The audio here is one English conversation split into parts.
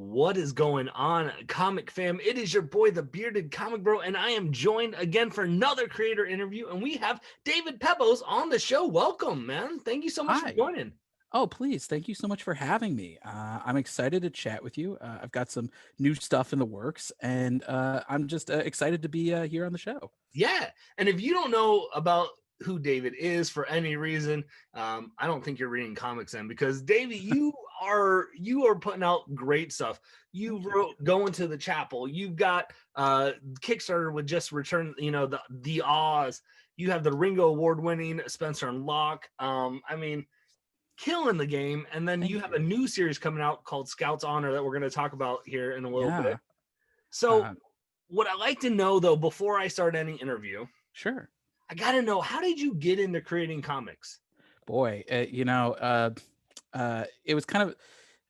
What is going on, comic fam? It is your boy, the bearded comic bro, and I am joined again for another creator interview. And we have David Pepose on the show. Welcome, man. Thank you so much for Hi. joining. Oh, please. Thank you so much for having me. I'm excited to chat with you. I've got some new stuff in the works, and I'm just excited to be here on the show. Yeah. And if you don't know about who David is for any reason, I don't think you're reading comics then, because David, you are putting out great stuff. You Thank you. wrote Going to the Chapel. You've got Kickstarter with just return, the Oz. You have the Ringo Award winning Spencer and Locke. I mean, killing the game. And then you Thank have a you. new series coming out called Scouts Honor that we're going to talk about here in a little bit. Yeah. So Uh, what I like to know, though, before I start any interview, sure. I got to know, how did you get into creating comics? Boy, it was kind of,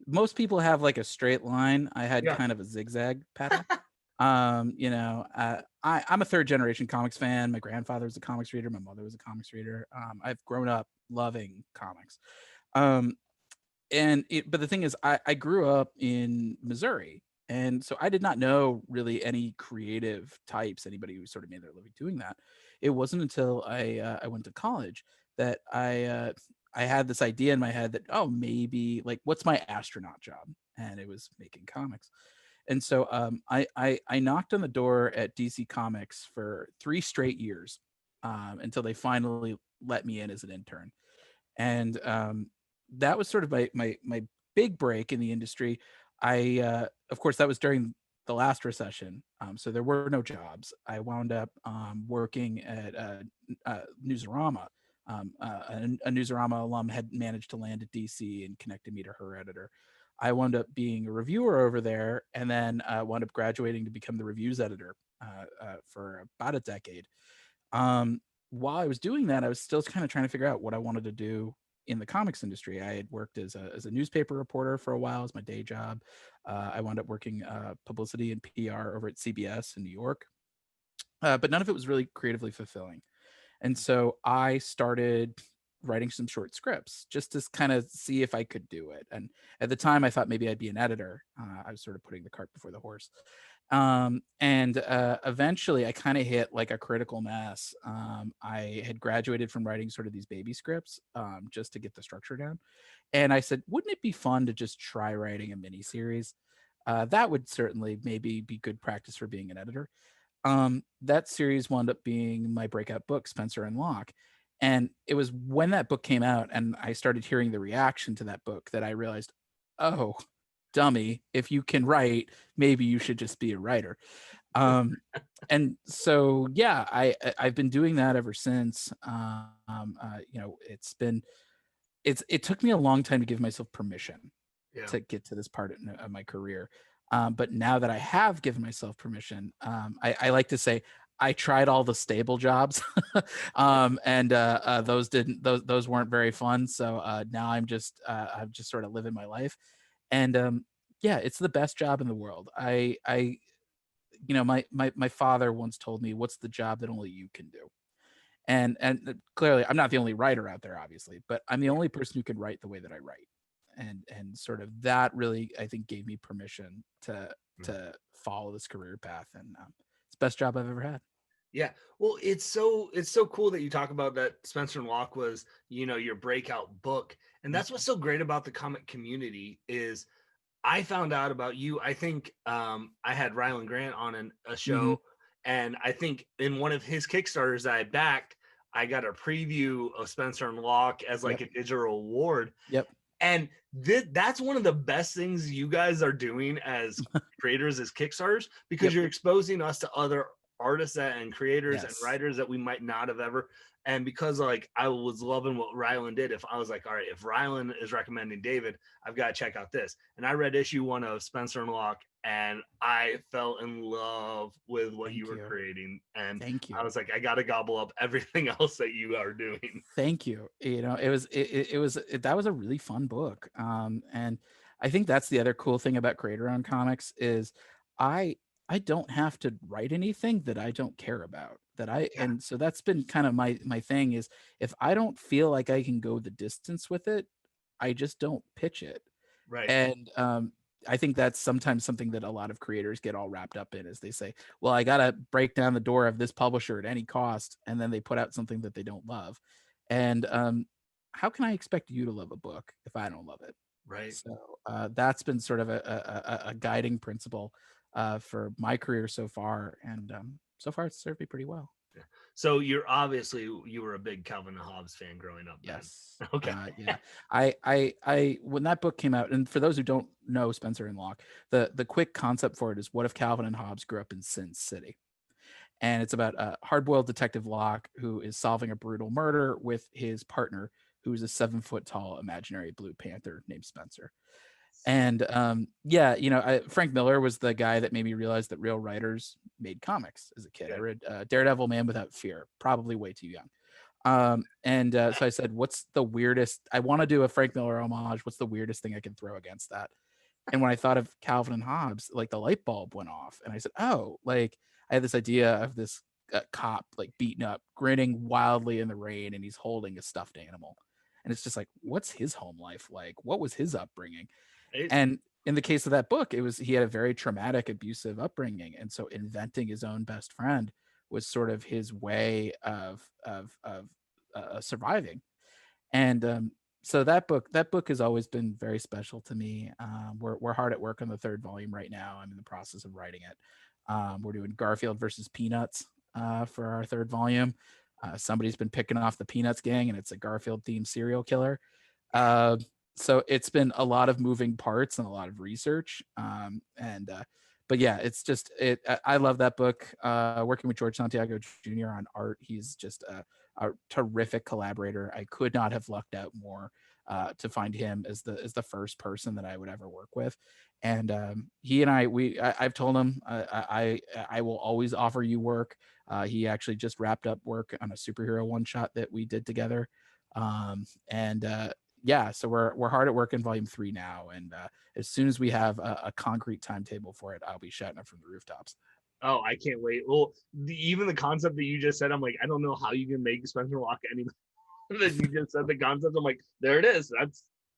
most people have like a straight line. I had Yeah. kind of a zigzag pattern. I'm a third generation comics fan. My grandfather was a comics reader. My mother was a comics reader. I've grown up loving comics. Um, but the thing is, I grew up in Missouri, and so I did not know really any creative types, anybody who sort of made their living doing that. It wasn't until I went to college that I had this idea in my head that, oh, maybe, like, what's my astronaut job? And it was making comics. And so I knocked on the door at DC Comics for 3 straight years, until they finally let me in as an intern. And that was sort of my big break in the industry. Of course, that was during the last recession, so there were no jobs. I wound up working at Newsarama. A Newsarama alum had managed to land at DC and connected me to her editor. I wound up being a reviewer over there, and then wound up graduating to become the reviews editor for about a decade. While I was doing that, I was still kind of trying to figure out what I wanted to do in the comics industry. I had worked as a newspaper reporter for a while as my day job. I wound up working publicity and PR over at CBS in New York, but none of it was really creatively fulfilling. And so I started writing some short scripts just to kind of see if I could do it. And at the time, I thought maybe I'd be an editor. I was sort of putting the cart before the horse. And eventually I kind of hit like a critical mass. I had graduated from writing sort of these baby scripts, just to get the structure down. And I said, wouldn't it be fun to just try writing a mini series? That would certainly maybe be good practice for being an editor. That series wound up being my breakout book, Spencer and Locke. And it was when that book came out and I started hearing the reaction to that book that I realized, oh, dummy, if you can write, maybe you should just be a writer. Um, and so, yeah, I've been doing that ever since. It took me a long time to give myself permission Yeah. to get to this part of my career. But now that I have given myself permission, I like to say I tried all the stable jobs, and those weren't very fun. So now I'm just sort of living my life, and yeah, it's the best job in the world. My father once told me, "What's the job that only you can do?" And clearly, I'm not the only writer out there, obviously, but I'm the only person who can write the way that I write. And sort of that really, I think, gave me permission to follow this career path, and it's the best job I've ever had. Yeah. Well, it's so cool that you talk about that Spencer and Locke was, your breakout book. And Yep. that's what's so great about the comic community is I found out about you. I think I had Rylan Grant on a Hmm. show, and I think in one of his Kickstarters that I backed, I got a preview of Spencer and Locke as like Yep. a digital award. Yep. And that's one of the best things you guys are doing as creators, as Kickstarters, because Yep. you're exposing us to other artists and creators and Yes. writers that we might not have ever. And because like I was loving what Rylan did, if I was like, all right, if Rylan is recommending David, I've got to check out this. And I read issue 1 of Spencer and Locke, and I fell in love with what you Thank were you. creating. And Thank I you. was like, I got to gobble up everything else that you are doing. Thank you. That was a really fun book. And I think that's the other cool thing about creator owned comics is I I don't have to write anything that I don't care about. Yeah. And so that's been kind of my thing is if I don't feel like I can go the distance with it, I just don't pitch it. Right. And I think that's sometimes something that a lot of creators get all wrapped up in, is they say, well, I got to break down the door of this publisher at any cost. And then they put out something that they don't love. And how can I expect you to love a book if I don't love it? Right. So that's been sort of a guiding principle for my career so far. And so far it's served me pretty well. So you were a big Calvin and Hobbes fan growing up then. Yes. Okay. Yeah. When that book came out, and for those who don't know Spencer and Locke, the quick concept for it is, what if Calvin and Hobbes grew up in Sin City? And it's about a hard-boiled detective Locke who is solving a brutal murder with his partner, who is a 7-foot tall imaginary blue panther named Spencer. And yeah, Frank Miller was the guy that made me realize that real writers made comics as a kid. Yeah. I read Daredevil, Man Without Fear, probably way too young. So I said, what's the weirdest? I want to do a Frank Miller homage. What's the weirdest thing I can throw against that? And when I thought of Calvin and Hobbes, like the light bulb went off, and I said, oh, like I had this idea of this cop like beaten up, grinning wildly in the rain, and he's holding a stuffed animal. And it's just like, what's his home life like? What was his upbringing? And in the case of that book, he had a very traumatic, abusive upbringing, and so inventing his own best friend was sort of his way of surviving. And so that book has always been very special to me. We're hard at work on the 3rd volume right now. I'm in the process of writing it. We're doing Garfield versus Peanuts for our 3rd volume. Somebody's been picking off the Peanuts gang, and it's a Garfield themed serial killer. So it's been a lot of moving parts and a lot of research. But yeah, it's just I love that book. Working with George Santiago Jr. on art, he's just a terrific collaborator. I could not have lucked out more to find him as the first person that I would ever work with. And he and I've told him I will always offer you work. He actually just wrapped up work on a superhero one shot that we did together. Yeah, so we're hard at work in volume 3 now, and as soon as we have a concrete timetable for it, I'll be shouting it from the rooftops. Oh, I can't wait. Well, even the concept that you just said, I'm like, I don't know how you can make Spencer Locke any that you just said the concept. I'm like, there it is.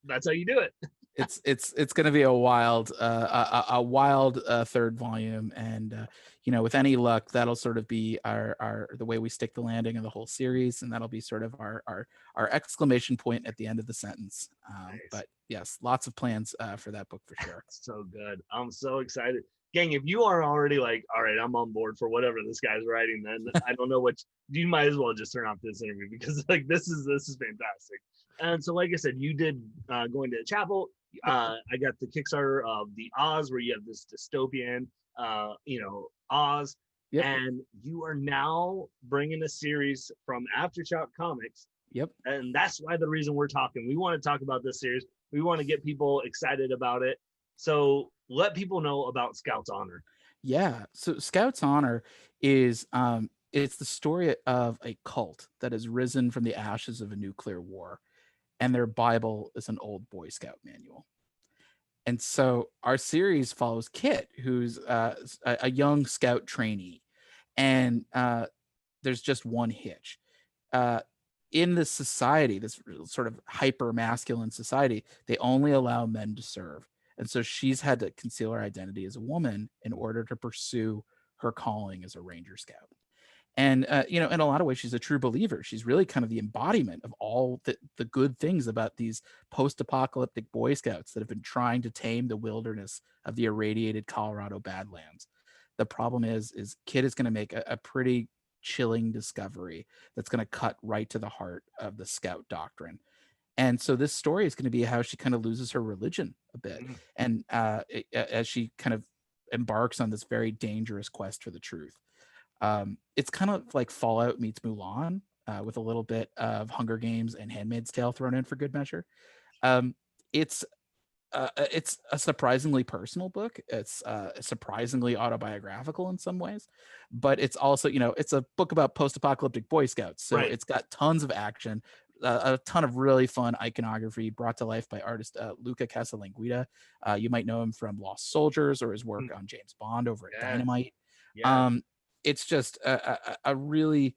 That's how you do it. It's going to be a wild 3rd volume, and with any luck, that'll sort of be our the way we stick the landing of the whole series, and that'll be sort of our exclamation point at the end of the sentence. Nice. But yes, lots of plans for that book for sure. So good. I'm so excited. Gang, if you are already like, all right, I'm on board for whatever this guy's writing, then I don't know you might as well just turn off this interview, because like this is fantastic. And so, like I said, you did Going to the Chapel. I got the Kickstarter of the Oz, where you have this dystopian, Oz. Yep. And you are now bringing a series from Aftershock Comics. Yep. And that's why the reason we're talking. We want to talk about this series. We want to get people excited about it. So let people know about Scout's Honor. Yeah. So Scout's Honor is it's the story of a cult that has risen from the ashes of a nuclear war, and their Bible is an old Boy Scout manual. And so our series follows Kit, who's a young Scout trainee, and there's just one hitch. In this society, this sort of hyper masculine society, they only allow men to serve. And so she's had to conceal her identity as a woman in order to pursue her calling as a Ranger Scout. And, in a lot of ways, she's a true believer. She's really kind of the embodiment of all the good things about these post-apocalyptic Boy Scouts that have been trying to tame the wilderness of the irradiated Colorado Badlands. The problem is Kit is going to make a pretty chilling discovery that's going to cut right to the heart of the Scout doctrine. And so this story is going to be how she kind of loses her religion a bit. Mm-hmm. And as she kind of embarks on this very dangerous quest for the truth. It's kind of like Fallout meets Mulan, with a little bit of Hunger Games and Handmaid's Tale thrown in for good measure. It's a surprisingly personal book. It's surprisingly autobiographical in some ways, but it's also, it's a book about post-apocalyptic Boy Scouts. So It's got tons of action, a ton of really fun iconography brought to life by artist Luca Casalanguida. You might know him from Lost Soldiers or his work on James Bond over at Dynamite. Yeah. It's just a really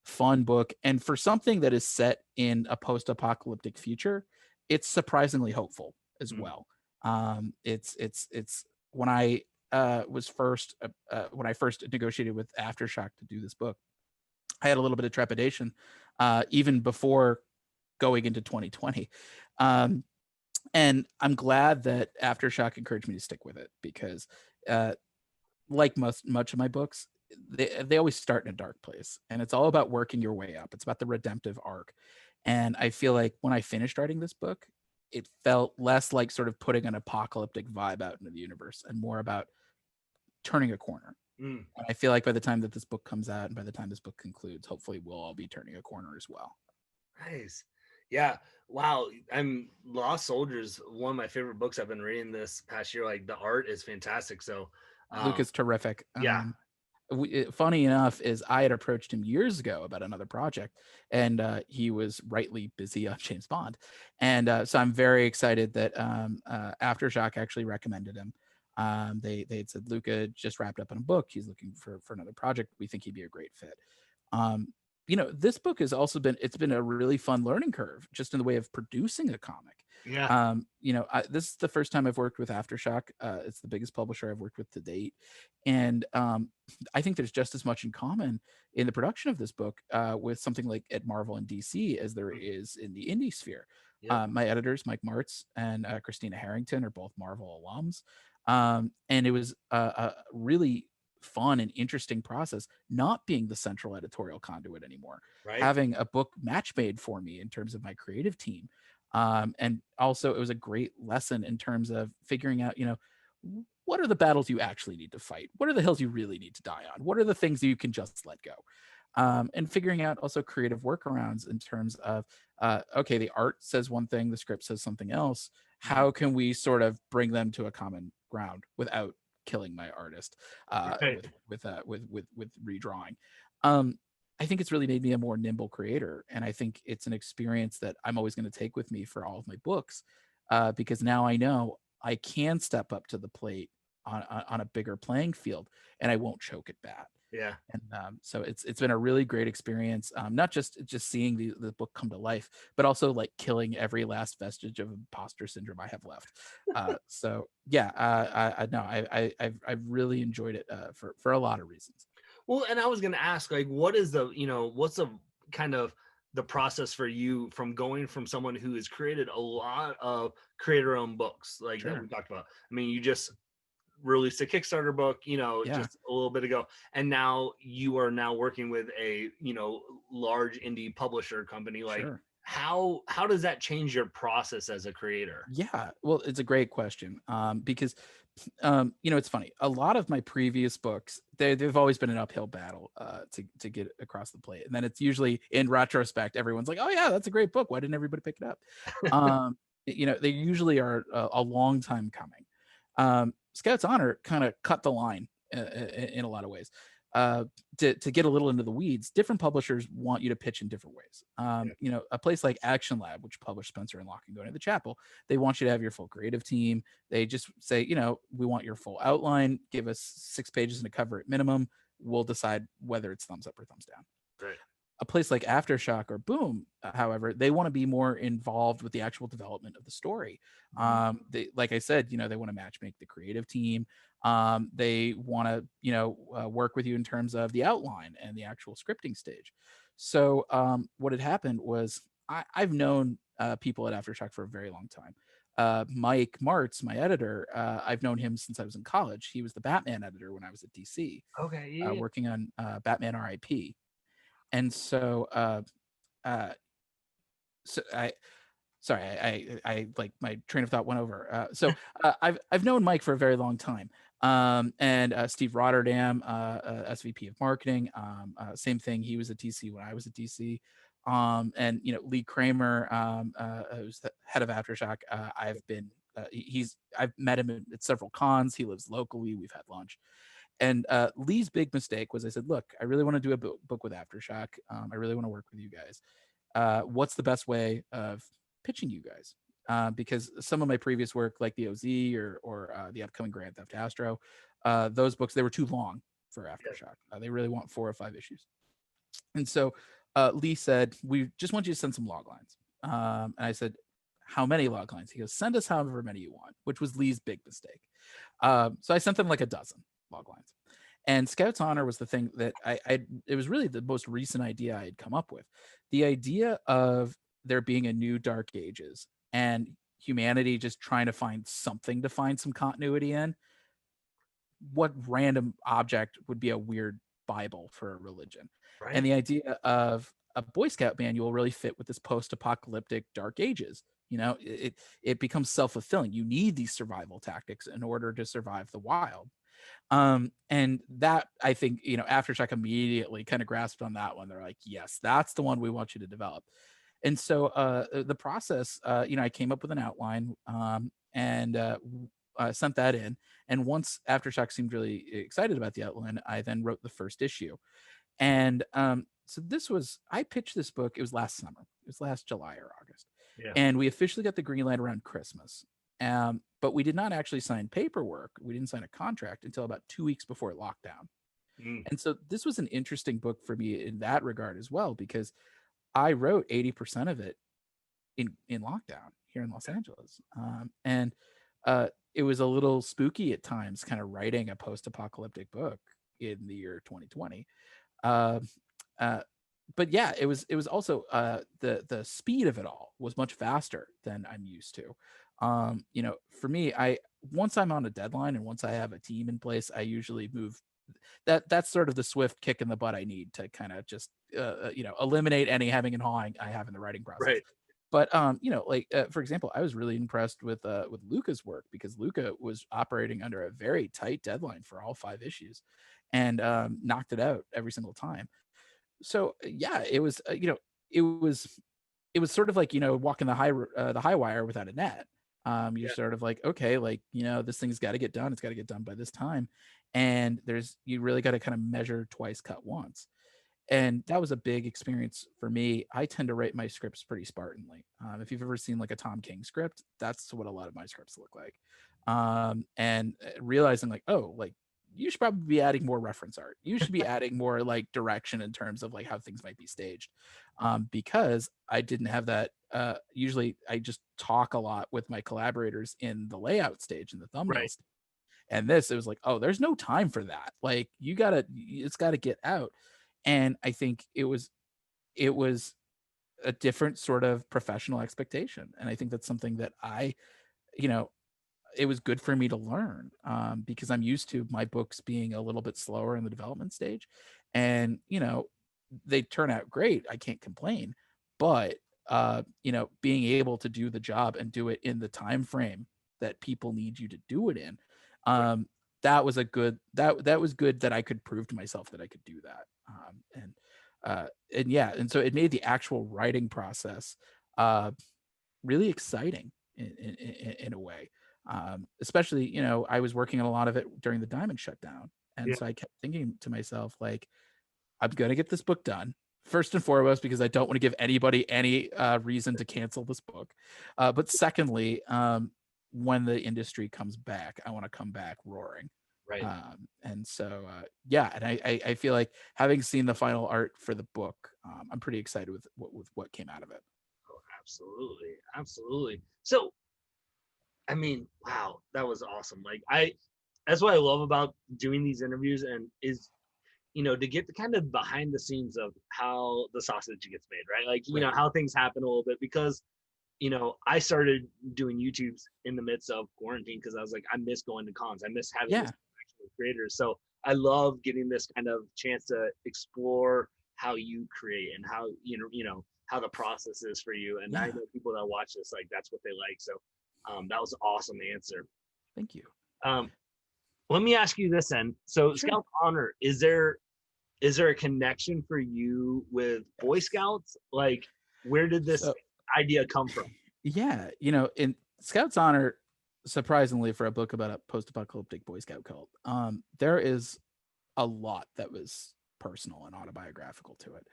fun book. And for something that is set in a post-apocalyptic future, it's surprisingly hopeful as well. It's when I was first when I first negotiated with Aftershock to do this book, I had a little bit of trepidation, even before going into 2020. Um, and I'm glad that Aftershock encouraged me to stick with it because, uh, like much of my books, they always start in a dark place, and it's all about working your way up. It's about the redemptive arc, and I feel like when I finished writing this book, it felt less like sort of putting an apocalyptic vibe out into the universe, and more about turning a corner. Mm, And I feel like by the time that this book comes out, and by the time this book concludes, hopefully we'll all be turning a corner as well. nice. Yeah. Wow. I'm Lost Soldiers, one of my favorite books I've been reading this past year. Like the art is fantastic. So, Luke um, is terrific. yeah. Funny enough is I had approached him years ago about another project, and he was rightly busy on James Bond, and so I'm very excited that Aftershock actually recommended him. They had said Luca just wrapped up on a book. He's looking for another project. We think he'd be a great fit. Um, this book has also been a really fun learning curve just in the way of producing a comic. Yeah. This is the first time I've worked with Aftershock. It's the biggest publisher I've worked with to date, and I think there's just as much in common in the production of this book with something like at Marvel and DC as there Mm, is in the indie sphere. yep. My editors, Mike Martz and Christina Harrington, are both Marvel alums, and it was a really fun and interesting process not being the central editorial conduit anymore, Right. having a book match made for me in terms of my creative team. And also, it was a great lesson in terms of figuring out, what are the battles you actually need to fight? What are the hills you really need to die on? What are the things you can just let go? And figuring out also creative workarounds in terms of, okay, the art says one thing, the script says something else. Mhm. How can we sort of bring them to a common ground without killing my artist Right. with redrawing? Um, I think it's really made me a more nimble creator, and I think it's an experience that I'm always going to take with me for all of my books, because now I know I can step up to the plate on a bigger playing field, and I won't choke at bat. Yeah. And so it's been a really great experience, not just seeing the book come to life, but also like killing every last vestige of imposter syndrome I have left. So yeah, I've really enjoyed it for a lot of reasons. Well, and I was going to ask, like, what is what's the kind of the process for you from going from someone who has created a lot of creator-owned books, like that Sure. we talked about. I mean, you just released a Kickstarter book, Yeah. just a little bit ago, and now you are now working with a, large indie publisher company. Like, Sure. how does that change your process as a creator? Yeah, well, it's a great question, because it's funny. A lot of my previous books, they've always been an uphill battle to get across the plate, and then it's usually in retrospect, everyone's like, "Oh yeah, that's a great book. Why didn't everybody pick it up?" They usually are a long time coming. Scout's Honor kind of cut the line in a lot of ways. Uh, to get a little into the weeds, different publishers want you to pitch in different ways. Yeah. A place like Action Lab, which published Spencer and Locke and Going to the Chapel, they want you to have your full creative team. They just say, we want your full outline. Give us 6 pages and a cover at minimum. We'll decide whether it's thumbs up or thumbs down. Right. A place like Aftershock or Boom, however, they want to be more involved with the actual development of the story. Mhm. They, like I said, they want to match make the creative team. They want to, work with you in terms of the outline and the actual scripting stage. So what had happened was I've known people at Aftershock for a very long time. Mike Martz, my editor, I've known him since I was in college. He was the Batman editor when I was at DC, Okay. Yeah. working on Batman RIP. And so uh so I sorry I like my train of thought went over. I've known Mike for a very long time. And Steve Rotterdam, SVP of marketing, same thing. He was at DC when I was at DC. And Lee Kramer, who's the head of Aftershock. I've met him at several cons. He lives locally. We've had lunch. And Lee's big mistake was I said, look, I really want to do a book with Aftershock. I really want to work with you guys. What's the best way of pitching you guys? Because some of my previous work, like the OZ or the upcoming Grand Theft Astro, those books, they were too long for Yeah. Aftershock. They really want 4 or 5 issues. And so Lee said, we just want you to send some log lines. And I said, how many log lines? He goes, send us however many you want, which was Lee's big mistake. So I sent them like a dozen log lines. And Scout's Honor was the thing that it was really the most recent idea I had come up with. The idea of there being a new Dark Ages and humanity just trying to find something to find some continuity in. What random object would be a weird Bible for a religion? Right. And the idea of a Boy Scout manual really fit with this post-apocalyptic Dark Ages. It becomes self-fulfilling. You need these survival tactics in order to survive the wild. And that, I think, Aftershock immediately kind of grasped on that one. They're like, yes, that's the one we want you to develop. And so the process, I came up with an outline, and sent that in. And once Aftershock seemed really excited about the outline, I then wrote the first issue. And so I pitched this book, it was last summer, it was last July or August. Yeah. And we officially got the green light around Christmas. But we did not actually sign paperwork. We didn't sign a contract until about 2 weeks before lockdown. And so this was an interesting book for me in that regard as well, because I wrote 80% of it in lockdown here in Los Angeles. And it was a little spooky at times, kind of writing a post-apocalyptic book in the year 2020. But yeah, it was also the speed of it all was much faster than I'm used to. For me, once I'm on a deadline and once I have a team in place, I usually move. That's sort of the swift kick in the butt I need to kind of just eliminate any hemming and hawing I have in the writing process. Right. But for example, I was really impressed with Luca's work, because Luca was operating under a very tight deadline for all 5 issues, and knocked it out every single time. So yeah, it was it was sort of like walking the high wire without a net. You're sort of like, okay, like this thing's got to get done. It's got to get done by this time, and you really got to kind of measure twice, cut once. And that was a big experience for me. I tend to write my scripts pretty Spartanly. If you've ever seen like a Tom King script, that's what a lot of my scripts look like. And realizing like, oh, like you should probably be adding more reference art. You should be adding more like direction in terms of like how things might be staged. Because I didn't have that. Usually I just talk a lot with my collaborators in the layout stage and the thumbnail Right. stage. And it was like, oh, there's no time for that. Like it's got to get out. And I think it was a different sort of professional expectation. And I think that's something that it was good for me to learn, because I'm used to my books being a little bit slower in the development stage. And, they turn out great. I can't complain. But, being able to do the job and do it in the time frame that people need you to do it in, that was that was good that I could prove to myself that I could do that. And so it made the actual writing process really exciting in a way. Especially, I was working on a lot of it during the Diamond shutdown, and so I kept thinking to myself, like, I'm gonna get this book done first and foremost because I don't want to give anybody any reason to cancel this book. But secondly, when the industry comes back, I want to come back roaring. Right. And so yeah, and I feel like having seen the final art for the book, I'm pretty excited with what came out of it. Oh, absolutely. So I mean, wow, that was awesome. Like that's what I love about doing these interviews, and is to get the kind of behind the scenes of how the sausage gets made, right? Like how things happen a little bit, because I started doing YouTubes in the midst of quarantine because I was like, I miss going to cons. I miss having this interaction with creators. So I love getting this kind of chance to explore how you create and how, how the process is for you. And I know people that watch this, like, that's what they like. So that was an awesome answer. Thank you. Let me ask you this then. So Sure. Scout Honor, is there a connection for you with Boy Scouts? Like, where did this idea come from? Yeah, in Scout's Honor, surprisingly for a book about a post-apocalyptic Boy Scout cult, there is a lot that was personal and autobiographical to it.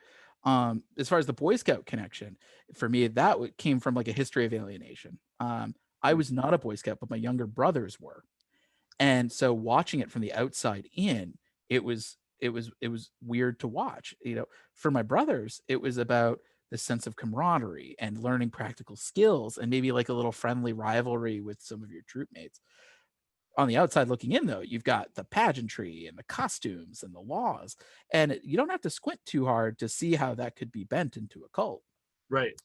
As far as the Boy Scout connection, for me, that came from like a history of alienation. I was not a Boy Scout, but my younger brothers were. And so watching it from the outside in, it was weird to watch. For my brothers, it was about this sense of camaraderie and learning practical skills and maybe like a little friendly rivalry with some of your troop mates. On the outside looking in, though, you've got the pageantry and the costumes and the laws, and you don't have to squint too hard to see how that could be bent into a cult. Right.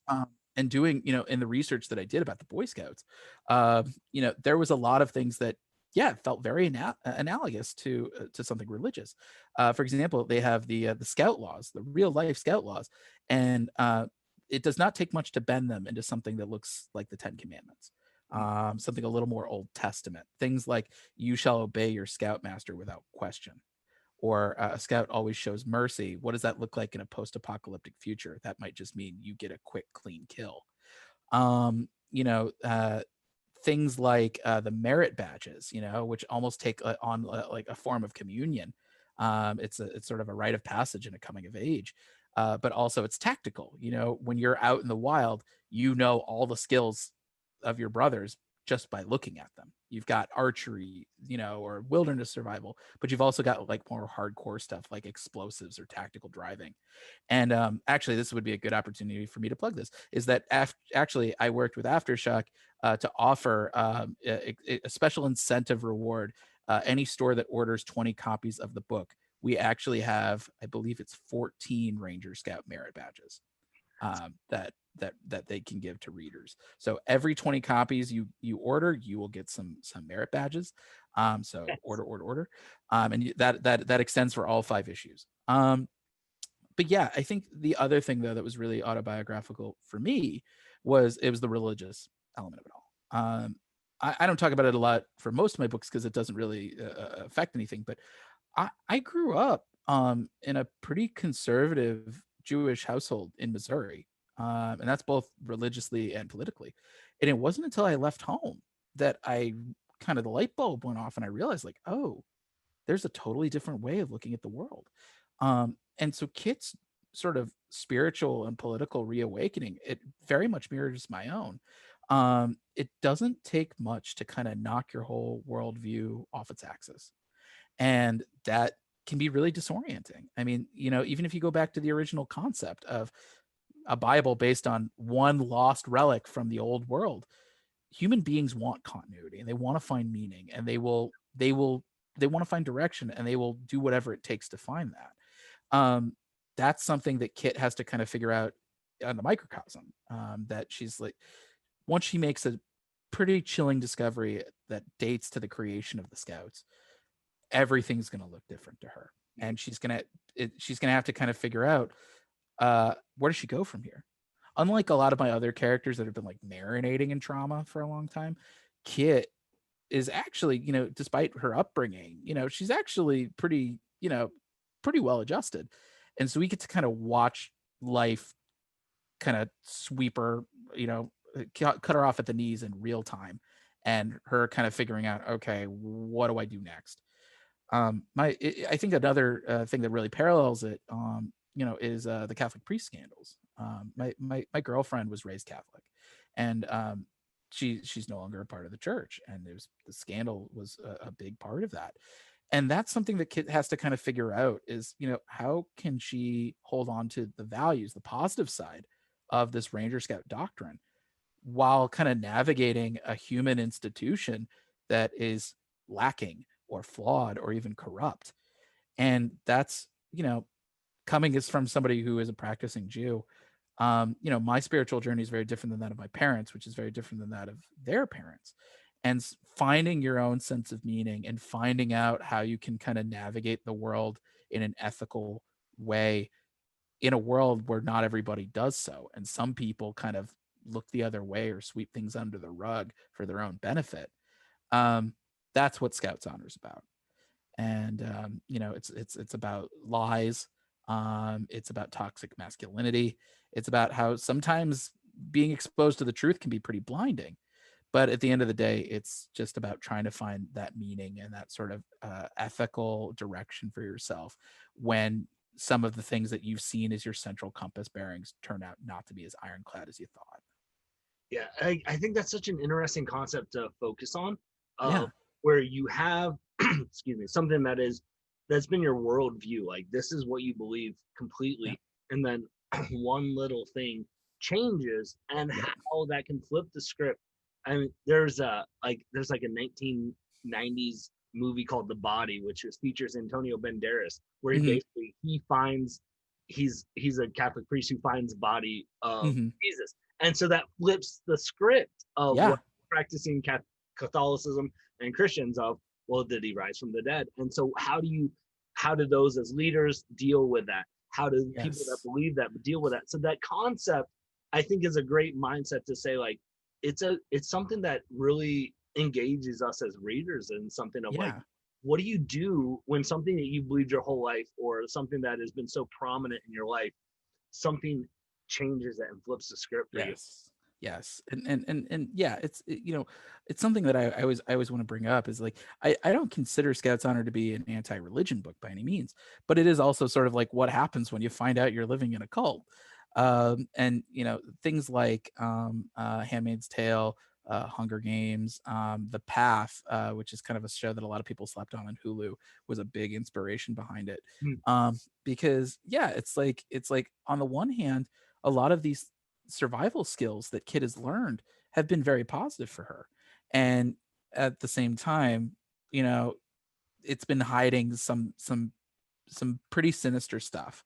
And doing, in the research that I did about the Boy Scouts, there was a lot of things that, yeah, felt very analogous to something religious. For example, they have the Scout laws, the real life Scout laws, and it does not take much to bend them into something that looks like the Ten Commandments. Something a little more Old Testament. Things like "You shall obey your scoutmaster without question," or "A scout always shows mercy." What does that look like in a post-apocalyptic future? That might just mean you get a quick, clean kill. Um, you know, uh, Things like the merit badges, which almost take on like a form of communion. It's sort of a rite of passage and a coming of age, but also it's tactical. When you're out in the wild, all the skills of your brothers just by looking at them. You've got archery, or wilderness survival, but you've also got like more hardcore stuff like explosives or tactical driving. And actually, this would be a good opportunity for me to plug this. Is that actually I worked with Aftershock to offer a special incentive reward. Any store that orders 20 copies of the book, we actually have, I believe it's 14 Ranger Scout merit badges that they can give to readers. So every 20 copies you order, you will get some merit badges. So order, and that extends for all 5 issues. But yeah, I think the other thing though that was really autobiographical for me was the religious element of it all. I don't talk about it a lot for most of my books because it doesn't really affect anything. But I grew up in a pretty conservative Jewish household in Missouri, and that's both religiously and politically. And it wasn't until I left home that I kind of the light bulb went off, and I realized like, oh, there's a totally different way of looking at the world. And so Kit's sort of spiritual and political reawakening, it very much mirrors my own. It doesn't take much to kind of knock your whole worldview off its axis. And that can be really disorienting. I mean, even if you go back to the original concept of a Bible based on one lost relic from the old world, human beings want continuity and they want to find meaning, and they want to find direction, and they will do whatever it takes to find that. That's something that Kit has to kind of figure out on the microcosm. That she's like, once she makes a pretty chilling discovery that dates to the creation of the Scouts, everything's going to look different to her, and she's gonna have to kind of figure out where does she go from here. Unlike a lot of my other characters that have been like marinating in trauma for a long time, Kit is actually, despite her upbringing, she's actually pretty well adjusted. And so we get to kind of watch life kind of sweep her, cut her off at the knees in real time, and her kind of figuring out, okay, what do I do next? I think another thing that really parallels it, is the Catholic priest scandals. My girlfriend was raised Catholic, and she's no longer a part of the church, and the scandal was a big part of that. And that's something that Kit has to kind of figure out is, how can she hold on to the values, the positive side of this Ranger Scout doctrine, while kind of navigating a human institution that is lacking or flawed or even corrupt. And that's, coming is from somebody who is a practicing Jew. My spiritual journey is very different than that of my parents, which is very different than that of their parents. And finding your own sense of meaning and finding out how you can kind of navigate the world in an ethical way in a world where not everybody does so. And some people kind of look the other way or sweep things under the rug for their own benefit. That's what Scouts Honor is about. And it's about lies. It's about toxic masculinity. It's about how sometimes being exposed to the truth can be pretty blinding. But at the end of the day, it's just about trying to find that meaning and that sort of ethical direction for yourself when some of the things that you've seen as your central compass bearings turn out not to be as ironclad as you thought. Yeah, I think that's such an interesting concept to focus on, Yeah. where you have, excuse me, something that's been your worldview. Like, this is what you believe completely. Yeah. And then one little thing changes and Yep. how that can flip the script. I mean, there's like a 1990s movie called The Body, which features Antonio Banderas, where Hmm. he finds he's a Catholic priest who finds the body of Hmm. Jesus, and so that flips the script of Yeah. what practicing Catholicism and Christians of, well, did he rise from the dead? And so how do those as leaders deal with that? How do people that Yes. believe that deal with that? So that concept, I think, is a great mindset to say, like, it's something that really engages us as readers, and something of like, Yeah. what do you do when something that you believed your whole life, or something that has been so prominent in your life, something changes that and flips the script for you? Yes. Yes. And yeah, it's something that I always want to bring up is like I don't consider Scouts Honor to be an anti-religion book by any means, but it is also sort of like what happens when you find out you're living in a cult. And things like Handmaid's Tale, Hunger Games, The Path, which is kind of a show that a lot of people slept on Hulu, was a big inspiration behind it. Hmm. Because yeah, it's like on the one hand, a lot of these survival skills that Kit has learned have been very positive for her. And at the same time, you know, it's been hiding some pretty sinister stuff.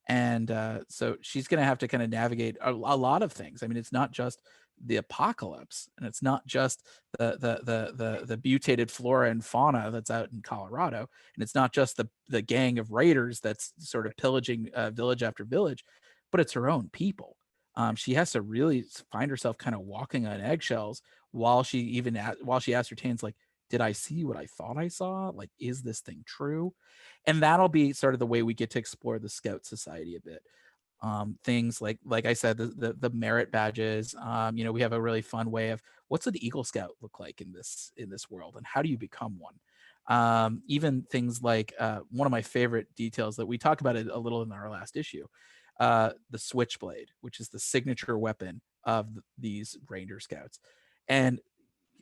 And so she's going to have to kind of navigate a lot of things. I mean, it's not just the apocalypse, and it's not just the mutated flora and fauna that's out in Colorado, and it's not just the gang of raiders that's sort of pillaging village after village, but it's her own people. She has to really find herself kind of walking on eggshells while while she ascertains, like, did I see what I thought I saw? Like, is this thing true? And that'll be sort of the way we get to explore the Scout Society a bit. Things like I said, the merit badges. We have a really fun way of what's an Eagle Scout look like in this world, and how do you become one. Even things like one of my favorite details that we talk about it a little in our last issue, the Switchblade, which is the signature weapon of these Ranger Scouts. And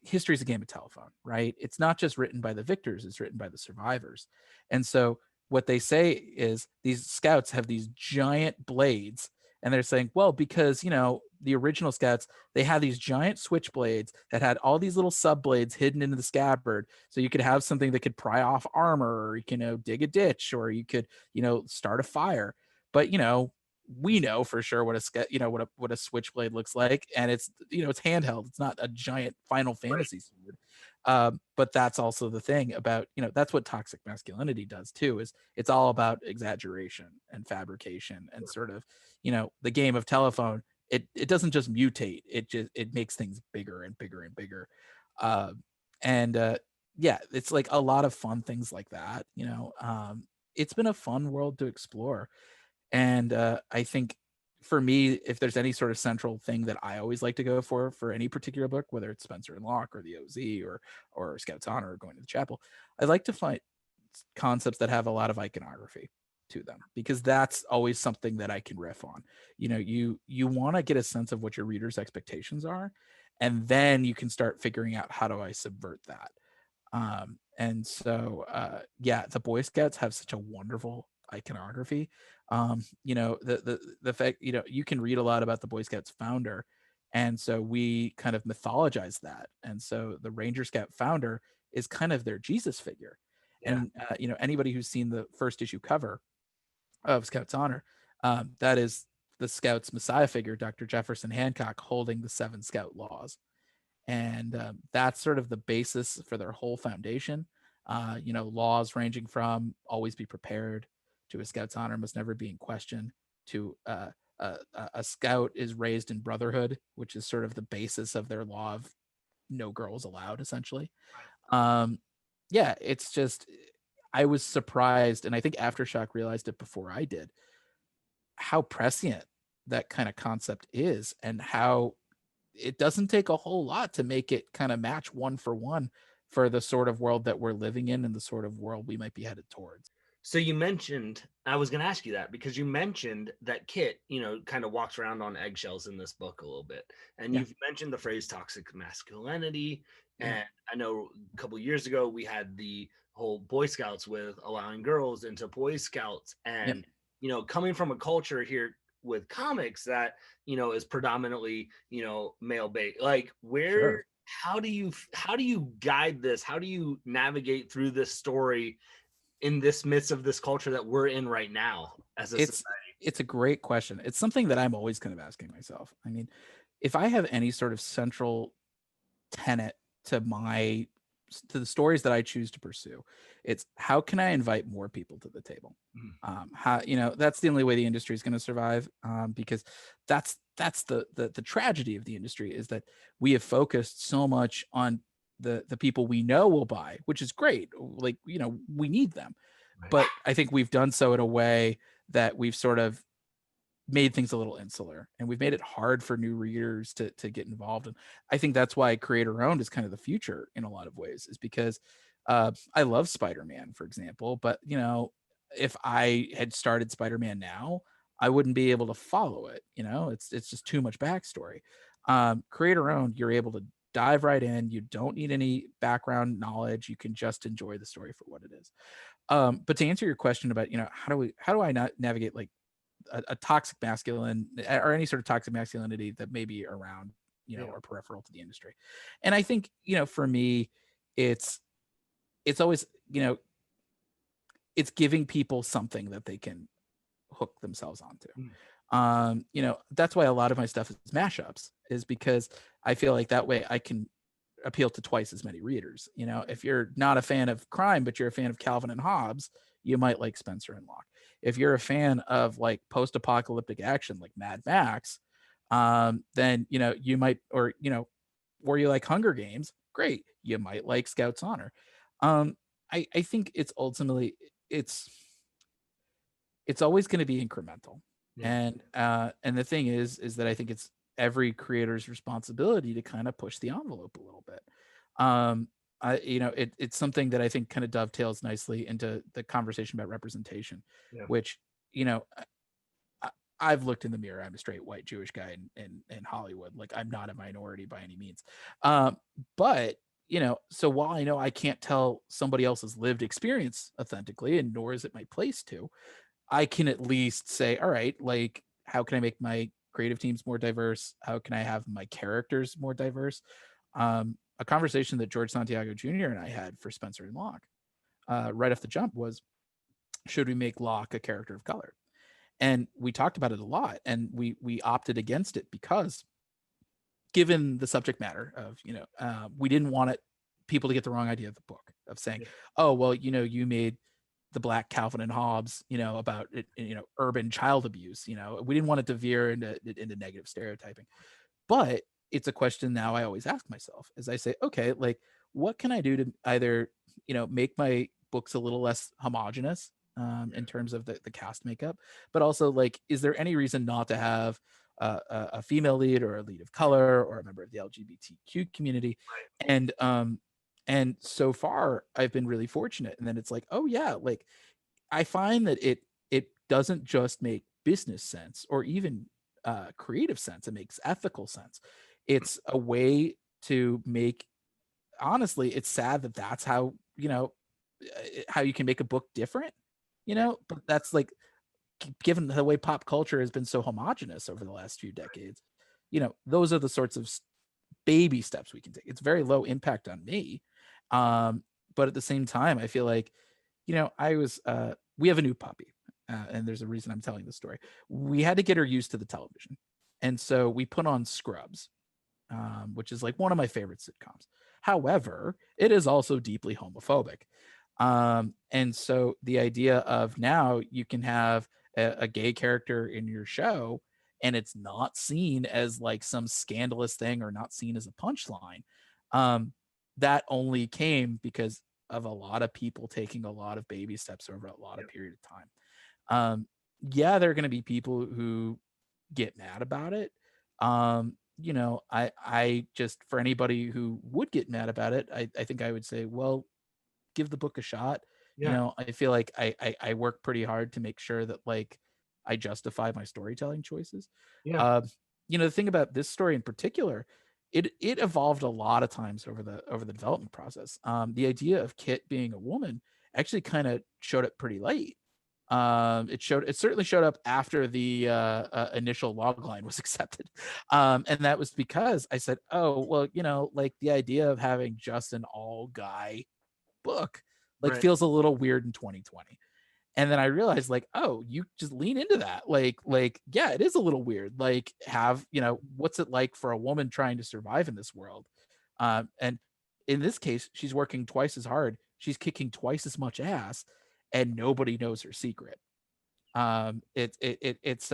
history is a game of telephone, right? It's not just written by the victors, it's written by the survivors. And so what they say is these scouts have these giant blades, and they're saying, well, because the original scouts, they had these giant switchblades that had all these little sub blades hidden into the scabbard, so you could have something that could pry off armor, or you can dig a ditch, or you could start a fire. But we know for sure what a switchblade looks like, and it's handheld. It's not a giant Final Right. Fantasy sword. But that's also the thing about that's what toxic masculinity does too. Is it's all about exaggeration and fabrication and sort of the game of telephone. It doesn't just mutate. It makes things bigger and bigger and bigger. Uh, and Yeah, it's like a lot of fun things like that. It's been a fun world to explore. And I think for me, if there's any sort of central thing that I always like to go for any particular book, whether it's Spencer and Locke or the OZ or Scouts Honor or Going to the Chapel, I like to find concepts that have a lot of iconography to them, because that's always something that I can riff on. You want to get a sense of what your readers' expectations are, and then you can start figuring out how do I subvert that. And so yeah, the Boy Scouts have such a wonderful iconography. The fact you can read a lot about the Boy Scouts founder, and so we kind of mythologize that. And so the Ranger Scout founder is kind of their Jesus figure. Yeah. And anybody who's seen the first issue cover of Scouts Honor, that is the Scouts Messiah figure, Dr. Jefferson Hancock, holding the 7 Scout laws. And that's sort of the basis for their whole foundation. Laws ranging from always be prepared, to a Scout's honor must never be in question, to a Scout is raised in brotherhood, which is sort of the basis of their law of no girls allowed, essentially. um yeah, it's just, I was surprised, and I think Aftershock realized it before I did, how prescient that kind of concept is, and how it doesn't take a whole lot to make it kind of match one for one for the sort of world that we're living in and the sort of world we might be headed towards. So you mentioned, I was going to ask you that because you mentioned that Kit, kind of walks around on eggshells in this book a little bit. And Yeah. you've mentioned the phrase toxic masculinity. Yeah. And I know a couple years ago we had the whole Boy Scouts with allowing girls into Boy Scouts. Yep. And, coming from a culture here with comics that, you know, is predominantly, you know, male based. Like where, Sure. how do you guide this? How do you navigate through this story in this midst of this culture that we're in right now as a It's society? it's a great question. It's something that I'm always kind of asking myself. I mean, if I have any sort of central tenet to my to the stories that I choose to pursue, it's how can I invite more people to the table? Mhm. How, you know, that's the only way the industry is going to survive, because that's the tragedy of the industry, is that we have focused so much on the people we know will buy, which is great. Like, you know, we need them, Right. but I think we've done so in a way that we've sort of made things a little insular, and we've made it hard for new readers to get involved. And I think that's why creator owned is kind of the future in a lot of ways, is because I love Spider-Man, for example, but you know, if I had started Spider-Man now, I wouldn't be able to follow it. You know, it's just too much backstory. Creator owned, you're able to dive right in. You don't need any background knowledge. You can just enjoy the story for what it is. But to answer your question about, you know, how do I not navigate like a toxic masculine or any sort of toxic masculinity that may be around, you know, Yeah. or peripheral to the industry. And I think, you know, for me, it's it's always, you know, it's giving people something that they can hook themselves onto. Mm. You know, that's why a lot of my stuff is mashups, is because I feel like that way I can appeal to twice as many readers. You know, if you're not a fan of crime, but you're a fan of Calvin and Hobbes, you might like Spencer and Locke. If you're a fan of like post-apocalyptic action, like Mad Max, then you know you might, or you know, or you like Hunger Games, great. You might like Scouts Honor. I think it's ultimately it's it's always going to be incremental, Yeah. and the thing is that I think it's every creator's responsibility to kind of push the envelope a little bit. I, you know, it's something that I think kind of dovetails nicely into the conversation about representation, Yeah. which, you know, I, I've looked in the mirror. I'm a straight white Jewish guy in Hollywood. Like, I'm not a minority by any means. But you know, so while I know I can't tell somebody else's lived experience authentically, and nor is it my place to, I can at least say, all right, like, how can I make my creative teams more diverse? How can I have my characters more diverse? A conversation that George Santiago Jr. and I had for Spencer and Locke, right off the jump, was, should we make Locke a character of color? And we talked about it a lot, and we opted against it because, given the subject matter of, you know, we didn't want it people to get the wrong idea of the book, of saying, Yeah. oh well, you know, you made the Black Calvin and Hobbes, you know, about it, you know, urban child abuse. You know, we didn't want it to veer into negative stereotyping. But it's a question now I always ask myself, as I say, okay, like, what can I do to either, you know, make my books a little less homogenous, Yeah. in terms of the cast makeup, but also, like, is there any reason not to have a female lead, or a lead of color, or a member of the LGBTQ community? Right. And so far I've been really fortunate. And then it's like, oh yeah, like, I find that it doesn't just make business sense, or even creative sense. It makes ethical sense. It's a way to make. Honestly, it's sad that that's how, you know, how you can make a book different. You Yeah. know, but that's like, given the way pop culture has been so homogenous over the last few decades. You know, those are the sorts of baby steps we can take. It's very low impact on me, um, but at the same time, I feel like, you know, we have a new puppy, and there's a reason I'm telling this story. We had to get her used to the television, and so we put on Scrubs, which is like one of my favorite sitcoms. However, it is also deeply homophobic. And so the idea of, now you can have a gay character in your show, and it's not seen as like some scandalous thing, or not seen as a punchline. Um, that only came because of a lot of people taking a lot of baby steps over a lot Yeah. of period of time. Um, yeah, there are going to be people who get mad about it. You know, I just, for anybody who would get mad about it, I think I would say, well, give the book a shot. You Yeah. know, I feel like I work pretty hard to make sure that, like, I justify my storytelling choices. Yeah. Um, you know, the thing about this story in particular, it evolved a lot of times over the development process. The idea of Kit being a woman actually kind of showed up pretty late. It certainly showed up after the initial log line was accepted. And that was because I said, oh, well, like the idea of having just an all guy book like Right. feels a little weird in 2020. And then I realized like, oh, you just lean into that. Like, yeah, it is a little weird. Like what's it like for a woman trying to survive in this world? And in this case, she's working twice as hard. She's kicking twice as much ass and nobody knows her secret. It's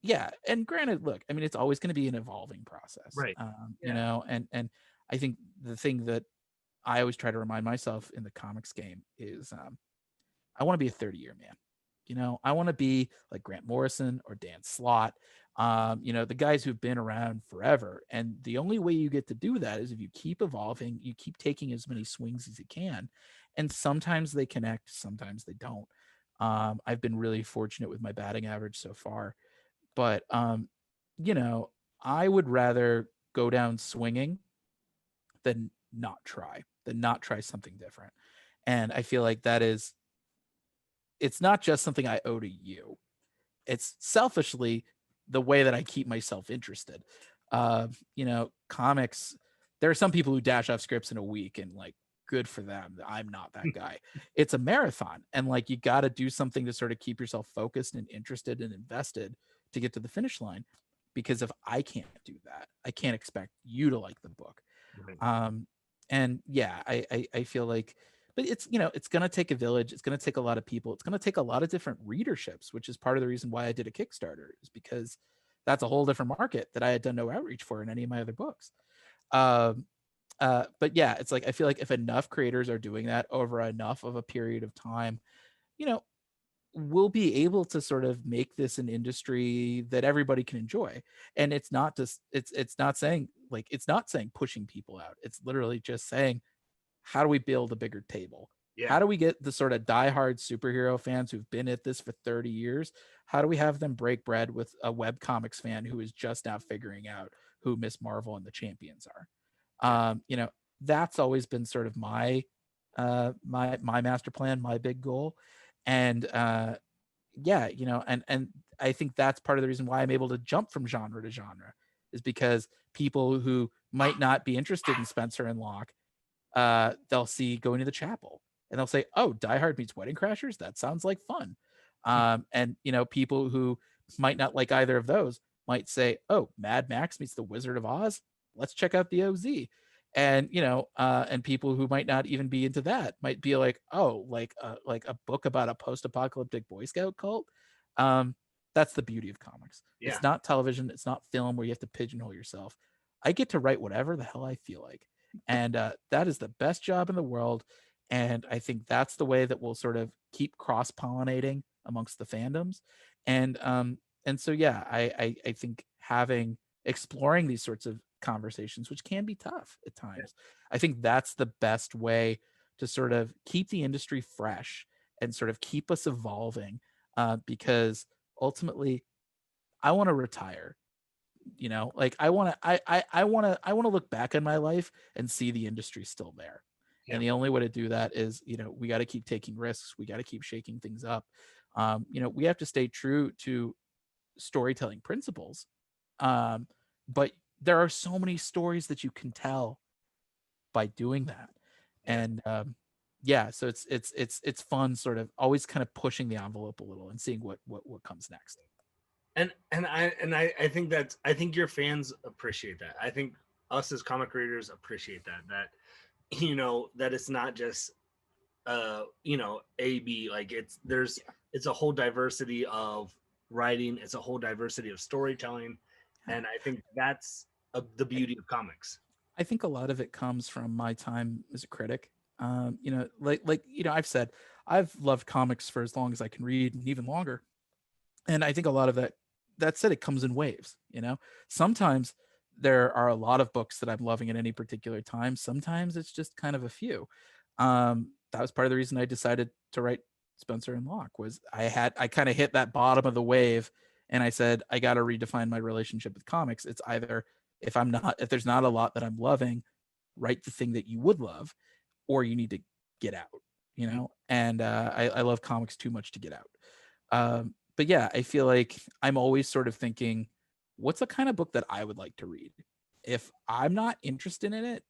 yeah. And granted, look, I mean, it's always going to be an evolving process. Right. And I think the thing that I always try to remind myself in the comics game is I want to be a 30-year man. I want to be like Grant Morrison or Dan Slott, the guys who've been around forever. And the only way you get to do that is if you keep evolving, you keep taking as many swings as you can. And sometimes they connect, sometimes they don't. I've been really fortunate with my batting average so far. But, I would rather go down swinging than not try something different. And I feel like it's not just something I owe to you. It's selfishly the way that I keep myself interested. Comics, there are some people who dash off scripts in a week and like, good for them. I'm not that guy. It's a marathon. And like, you got to do something to sort of keep yourself focused and interested and invested to get to the finish line. Because if I can't do that, I can't expect you to like the book. Right. And yeah, I feel like, but it's it's going to take a village. It's going to take a lot of people. It's going to take a lot of different readerships, which is part of the reason why I did a Kickstarter, is because that's a whole different market that I had done no outreach for in any of my other books. But yeah, it's like I feel like if enough creators are doing that over enough of a period of time, we'll be able to sort of make this an industry that everybody can enjoy. And it's not just it's not saying pushing people out. It's literally just saying, how do we build a bigger table? Yeah. How do we get the sort of diehard superhero fans who've been at this for 30 years? How do we have them break bread with a web comics fan who is just now figuring out who Miss Marvel and the Champions are? That's always been sort of my master plan, my big goal. And yeah, and I think that's part of the reason why I'm able to jump from genre to genre, is because people who might not be interested in Spencer and Locke, they'll see Going to the Chapel and they'll say, oh, Die Hard meets Wedding Crashers, that sounds like fun. And people who might not like either of those might say, oh, Mad Max meets The Wizard of Oz, let's check out the OZ. And and people who might not even be into that might be like, oh, like a book about a post-apocalyptic Boy Scout cult. That's the beauty of comics. Yeah. It's not television, it's not film where you have to pigeonhole yourself. I get to write whatever the hell I feel like, and that is the best job in the world. And I think that's the way that we'll sort of keep cross-pollinating amongst the fandoms. And so yeah, I think exploring these sorts of conversations, which can be tough at times, I think that's the best way to sort of keep the industry fresh and sort of keep us evolving, because ultimately I want to retire. Like I want to look back in my life and see the industry still there. And the only way to do that is, we got to keep taking risks. We got to keep shaking things up. We have to stay true to storytelling principles. But there are so many stories that you can tell by doing that. And so it's fun sort of always kind of pushing the envelope a little and seeing what comes next. And I think your fans appreciate that. I think us as comic readers appreciate that that it's not just A, B, like it's a whole diversity of writing, it's a whole diversity of storytelling. And I think that's the beauty of comics. I think a lot of it comes from my time as a critic. I've said, I've loved comics for as long as I can read, and even longer. And I think a lot of that said, it comes in waves. Sometimes there are a lot of books that I'm loving at any particular time. Sometimes it's just kind of a few. That was part of the reason I decided to write Spencer and Locke, was I kind of hit that bottom of the wave, and I said, I got to redefine my relationship with comics. It's either, if there's not a lot that I'm loving, write the thing that you would love, or you need to get out. you know, and I love comics too much to get out. But yeah, I feel like I'm always sort of thinking, what's the kind of book that I would like to read? If I'm not interested in it,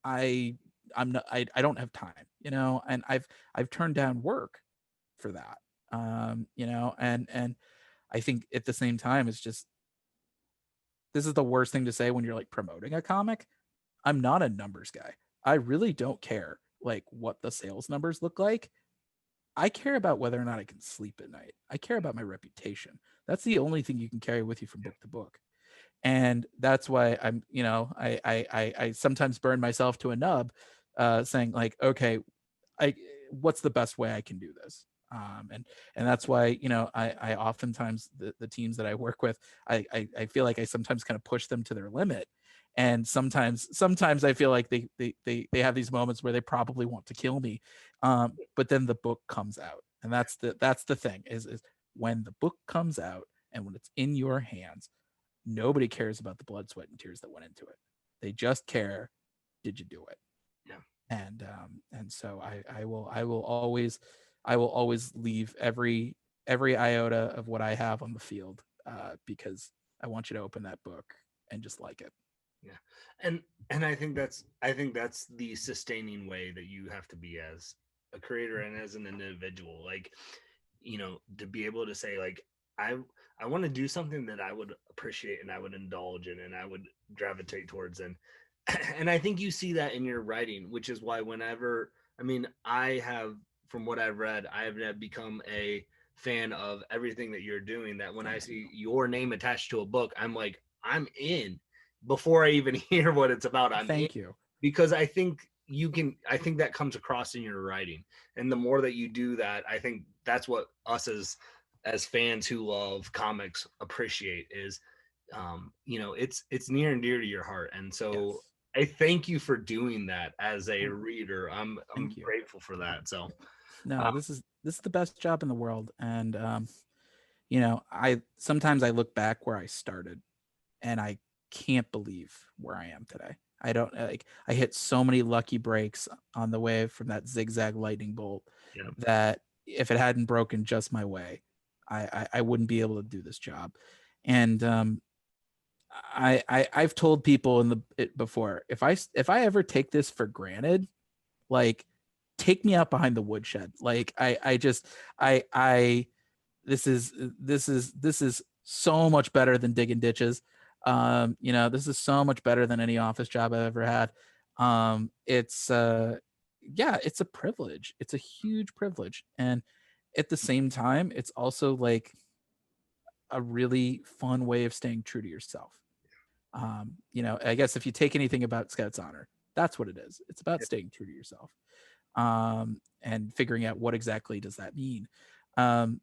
I I'm not I don't have time, you know, and I've turned down work for that. You know, and I think at the same time it's just, this is the worst thing to say when you're like promoting a comic. I'm not a numbers guy. I really don't care like what the sales numbers look like. I care about whether or not I can sleep at night. I care about my reputation. That's the only thing you can carry with you from book to book. And that's why I'm, you know, I sometimes burn myself to a nub, saying like, okay, I what's the best way I can do this? And that's why, you know, I oftentimes the teams that I work with, I feel like I sometimes kind of push them to their limit. And sometimes I feel like they have these moments where they probably want to kill me. But then the book comes out. And that's the thing is when the book comes out and when it's in your hands, nobody cares about the blood, sweat, and tears that went into it. They just care, did you do it? Yeah. And so I will always leave every iota of what I have on the field, because I want you to open that book and just like it. Yeah. And I think that's the sustaining way that you have to be as a creator and as an individual. Like, you know, to be able to say like, I I want to do something that I would appreciate and I would indulge in and I would gravitate towards. And I think you see that in your writing, which is why whenever, I mean, I have, from what I've read, I have become a fan of everything that you're doing. That when I see your name attached to a book, I'm like, I'm in. Before I even hear what it's about, I'm in, Thank you. because I think you can. I think that comes across in your writing, and the more that you do that, I think that's what us as fans who love comics appreciate is, you know, it's near and dear to your heart, and so Yes. I thank you for doing that as a Oh, reader. I'm thank you. grateful for that. So, No, uh, this is the best job in the world. And you know, I sometimes I look back where I started and I can't believe where I am today. I don't like, I hit so many lucky breaks on the way from that zigzag lightning bolt yeah, that if it hadn't broken just my way, I wouldn't be able to do this job. And I've told people in the it before, if I ever take this for granted, like take me out behind the woodshed. Like I just I this is this is so much better than digging ditches. You know, this is so much better than any office job I've ever had. It's yeah, it's a privilege. It's a huge privilege. And at the same time, it's also like a really fun way of staying true to yourself. You know, I guess if you take anything about Scout's Honor, that's what it is. It's about staying true to yourself, and figuring out what exactly does that mean. Um,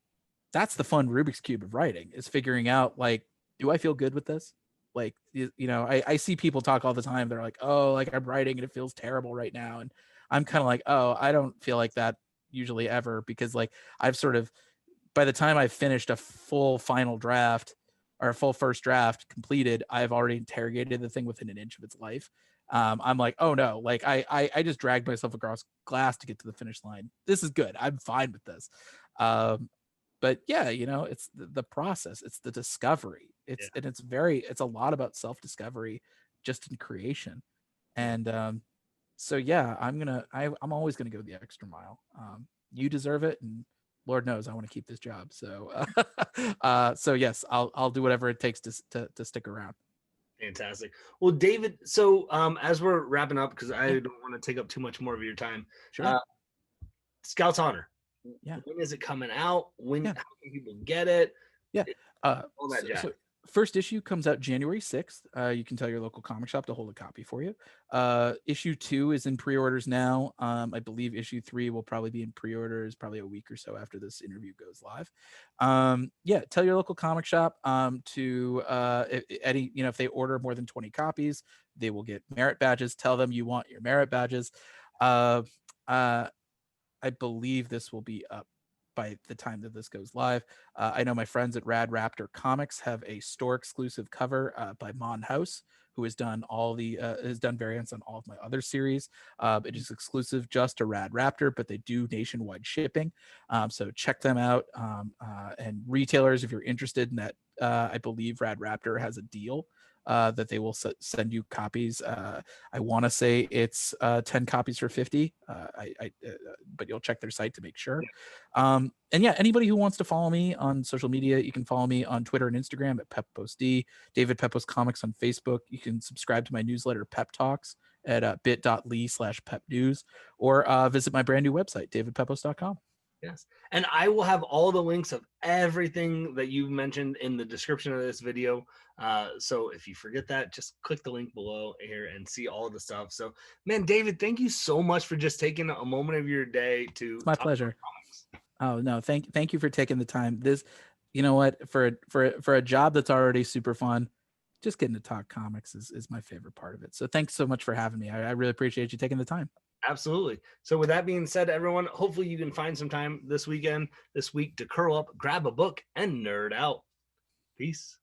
that's the fun Rubik's Cube of writing, is figuring out like, do I feel good with this? Like, you know, I see people talk all the time. They're like, oh, like I'm writing and it feels terrible right now. And I'm kind of like, oh, I don't feel like that usually ever, because like I've sort of, by the time I've finished a full final draft or a full first draft completed, I've already interrogated the thing within an inch of its life. I'm like, oh no, like I just dragged myself across glass to get to the finish line. This is good. I'm fine with this. Um, but yeah, you know, it's the process, it's the discovery. yeah, It's a lot about self-discovery just in creation. yeah. And so yeah, I'm always gonna go the extra mile. You deserve it, and Lord knows I want to keep this job. So so yes, I'll do whatever it takes to stick around. Fantastic. Well, David, so as we're wrapping up, because Yeah, I don't want to take up too much more of your time, sure. uh, Scouts Honor. Yeah. When is it coming out? When? Yeah. How can people get it? Yeah. All that jazz. So first issue comes out January 6th. You can tell your local comic shop to hold a copy for you. Issue 2 is in pre-orders now. I believe issue 3 will probably be in pre-orders probably a week or so after this interview goes live. Yeah, tell your local comic shop to any, you know, if they order more than 20 copies, they will get merit badges. Tell them you want your merit badges. Uh, I believe this will be up by the time that this goes live. I know my friends at Rad Raptor Comics have a store exclusive cover by Mon House, who has done has done variants on all of my other series. It is exclusive just to Rad Raptor, but they do nationwide shipping. So check them out. And retailers, if you're interested in that, I believe Rad Raptor has a deal that they will send you copies. I want to say it's 10 copies for 50. But you'll check their site to make sure. And yeah, anybody who wants to follow me on social media, you can follow me on Twitter and Instagram at PepposeD, David Pepose Comics on Facebook. You can subscribe to my newsletter, Pep Talks, at bit.ly/pepnews, or visit my brand new website, davidpepose.com. Yes. And I will have all the links of everything that you mentioned in the description of this video. So if you forget that, just click the link below here and see all the stuff. So, man, David, thank you so much for just taking a moment of your day to It's my pleasure. Oh, no, thank you for taking the time. This, you know what, for a job that's already super fun, just getting to talk comics is my favorite part of it. So thanks so much for having me. I really appreciate you taking the time. Absolutely. So with that being said, everyone, hopefully you can find some time this week to curl up, grab a book, and nerd out. Peace.